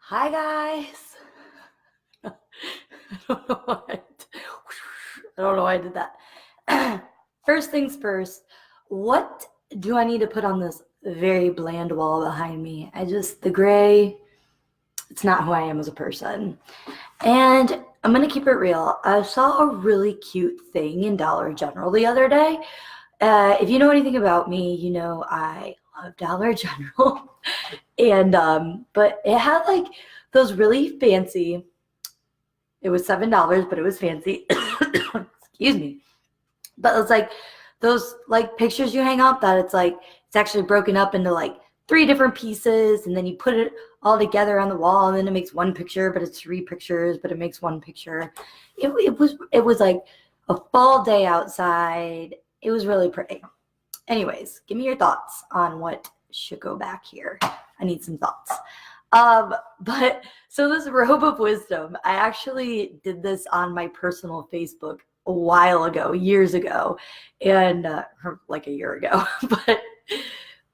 Hi guys. I don't know why I don't know why I did that. First things first, what do I need to put on this very bland wall behind me? The gray, it's not who I am as a person. And I'm gonna keep it real. I saw a really cute thing in Dollar General the other day. If you know anything about me, you know I love Dollar General. But it had like those really fancy, it was $7, but it was fancy. Excuse me. But it's like those like pictures you hang up that it's actually broken up into like three different pieces, and then you put it all together on the wall, and then it makes one picture, but it's three pictures, but it makes one picture. It was like a fall day outside. It was really pretty. Anyways, give me your thoughts on what should go back here. I need some thoughts. But so this robe of wisdom, I actually did this on my personal Facebook a while ago, years ago, and like a year ago. But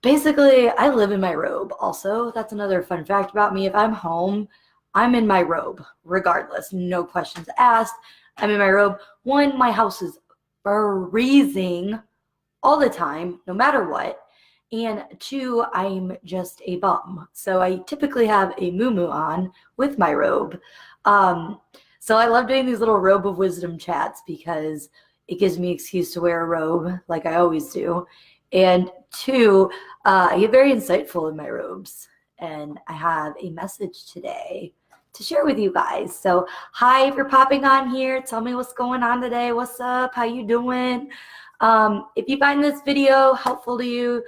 basically, I live in my robe. Also, that's another fun fact about me. If I'm home, I'm in my robe, regardless. No questions asked. I'm in my robe. One, my house is freezing all the time, no matter what. And two, I'm just a bum. So I typically have a muumuu on with my robe. So I love doing these little robe of wisdom chats because it gives me excuse to wear a robe like I always do. And two, I get very insightful in my robes. And I have a message today to share with you guys. So hi, if you're popping on here, tell me what's going on today. What's up? How you doing? If you find this video helpful to you,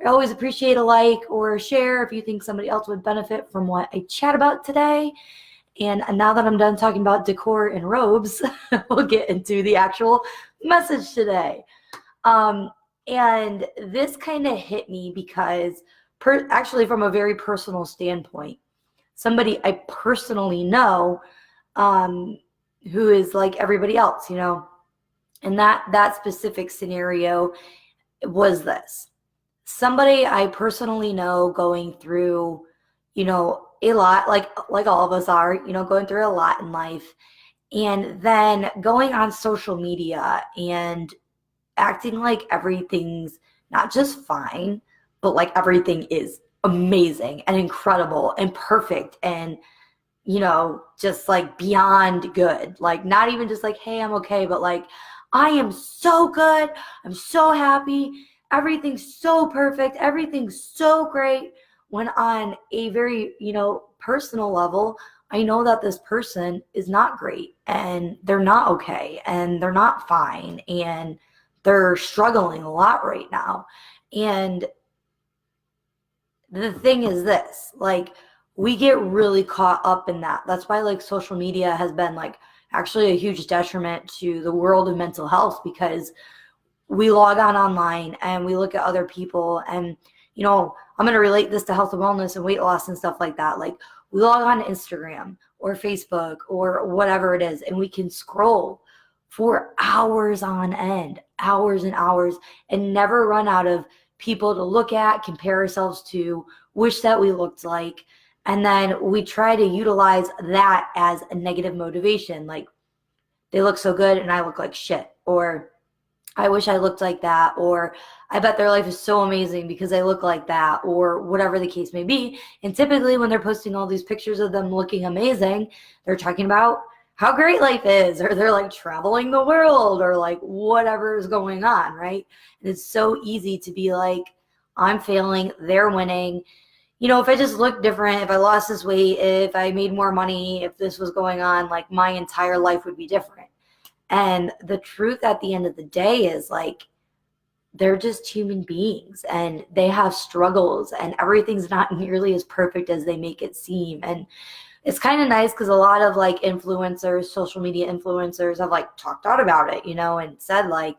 I always appreciate a like or a share if you think somebody else would benefit from what I chat about today. And now that I'm done talking about decor and robes, we'll get into the actual message today. And this kind of hit me because actually from a very personal standpoint, somebody I personally know who is like everybody else, and that specific scenario was this. Somebody I personally know going through, a lot, like all of us are, going through a lot in life, and then going on social media and acting like everything's not just fine, but like everything is amazing and incredible and perfect and just like beyond good. Like not even just like, hey, I'm okay, but like, I am so good. I'm so happy. Everything's so perfect. Everything's so great. When on a very, personal level, I know that this person is not great and they're not okay and they're not fine and they're struggling a lot right now. And the thing is this, like, we get really caught up in that. That's why like social media has been like actually a huge detriment to the world of mental health, because we log on online and we look at other people and, I'm going to relate this to health and wellness and weight loss and stuff like that. Like we log on to Instagram or Facebook or whatever it is, and we can scroll for hours on end, hours and hours, and never run out of people to look at, compare ourselves to, wish that we looked like. And then we try to utilize that as a negative motivation. Like they look so good and I look like shit, or I wish I looked like that, or I bet their life is so amazing because they look like that, or whatever the case may be. And typically when they're posting all these pictures of them looking amazing, they're talking about how great life is, or they're like traveling the world, or like whatever is going on, right? And it's so easy to be like, I'm failing, they're winning. If I just looked different, if I lost this weight, if I made more money, if this was going on, like my entire life would be different. And the truth at the end of the day is like, they're just human beings and they have struggles and everything's not nearly as perfect as they make it seem. And it's kind of nice because a lot of like influencers, social media influencers have like talked out about it, and said like,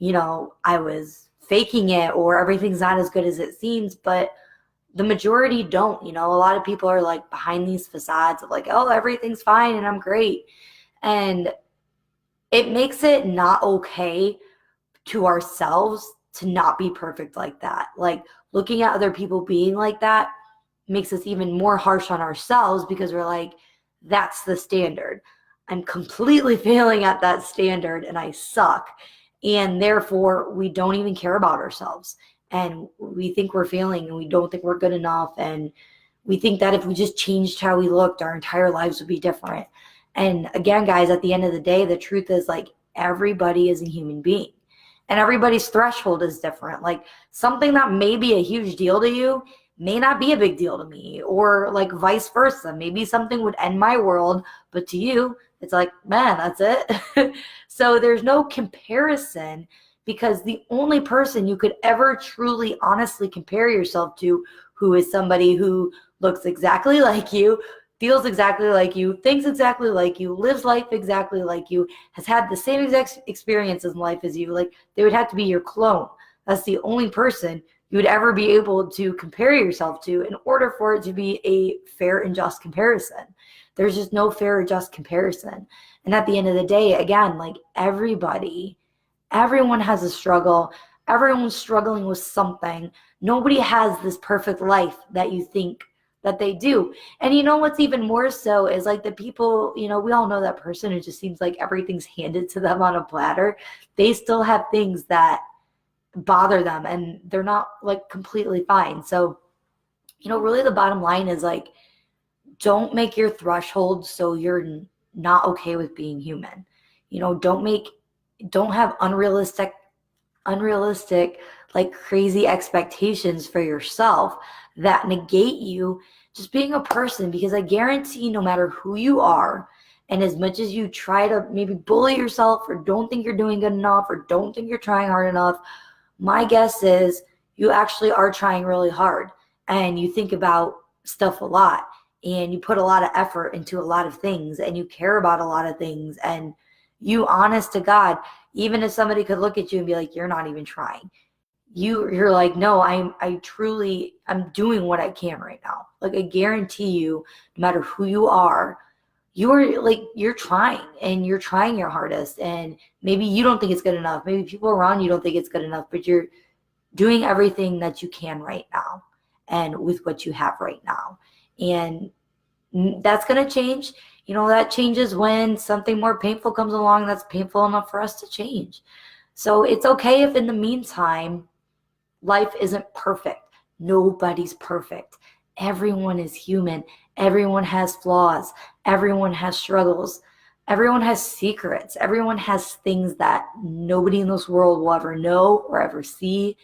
I was faking it or everything's not as good as it seems. But the majority don't, a lot of people are like behind these facades of like, oh, everything's fine and I'm great. And it makes it not okay to ourselves to not be perfect like that. Like looking at other people being like that makes us even more harsh on ourselves because we're like, that's the standard. I'm completely failing at that standard and I suck. And therefore, we don't even care about ourselves. And we think we're failing and we don't think we're good enough. And we think that if we just changed how we looked, our entire lives would be different. And again, guys, at the end of the day, the truth is like everybody is a human being and everybody's threshold is different. Like something that may be a huge deal to you may not be a big deal to me, or like vice versa. Maybe something would end my world, but to you, it's like, man, that's it. So there's no comparison because the only person you could ever truly, honestly compare yourself to who is somebody who looks exactly like you, feels exactly like you, thinks exactly like you, lives life exactly like you, has had the same exact experience in life as you, like they would have to be your clone. That's the only person you would ever be able to compare yourself to in order for it to be a fair and just comparison. There's just no fair or just comparison. And at the end of the day, again, like everyone has a struggle. Everyone's struggling with something. Nobody has this perfect life that you think that they do. And you know what's even more so is like the people, we all know that person who just seems like everything's handed to them on a platter. They still have things that bother them and they're not like completely fine. So, really the bottom line is like, don't make your threshold so you're not okay with being human. Don't have unrealistic, like crazy expectations for yourself that negate you just being a person, because I guarantee no matter who you are, and as much as you try to maybe bully yourself or don't think you're doing good enough or don't think you're trying hard enough, my guess is you actually are trying really hard and you think about stuff a lot and you put a lot of effort into a lot of things and you care about a lot of things, and you, honest to God, even if somebody could look at you and be like, you're not even trying, you're like, no, I'm doing what I can right now. Like I guarantee you, no matter who you are, you're trying and you're trying your hardest, and maybe you don't think it's good enough. Maybe people around you don't think it's good enough, but you're doing everything that you can right now and with what you have right now. And that's going to change. That changes when something more painful comes along that's painful enough for us to change. So it's okay if in the meantime, life isn't perfect. Nobody's perfect. Everyone is human. Everyone has flaws. Everyone has struggles. Everyone has secrets. Everyone has things that nobody in this world will ever know or ever see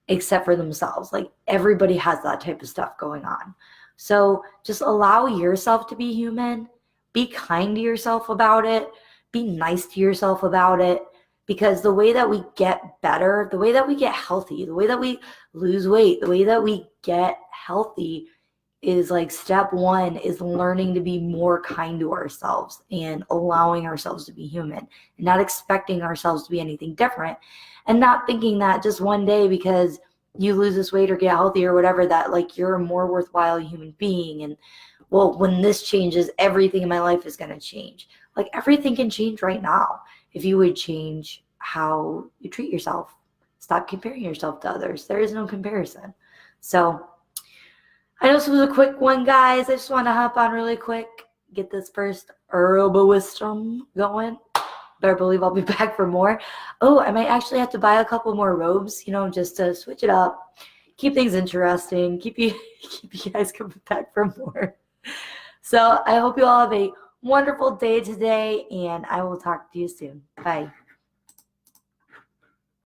except for themselves. Like everybody has that type of stuff going on. So just allow yourself to be human. Be kind to yourself about it. Be nice to yourself about it. Because the way that we get better, the way that we get healthy, the way that we lose weight, the way that we get healthy is like step one is learning to be more kind to ourselves and allowing ourselves to be human and not expecting ourselves to be anything different, and not thinking that just one day because you lose this weight or get healthy or whatever, that like you're a more worthwhile human being. And well, when this changes, everything in my life is going to change. Like everything can change right now if you would change how you treat yourself. Stop comparing yourself to others. There is no comparison. So I know this was a quick one, guys. I just want to hop on really quick, get this first Robe wisdom going. Better believe I'll be back for more. Oh, I might actually have to buy a couple more robes, just to switch it up, keep things interesting, keep you guys coming back for more. So I hope you all have a wonderful day today, and I will talk to you soon. Bye.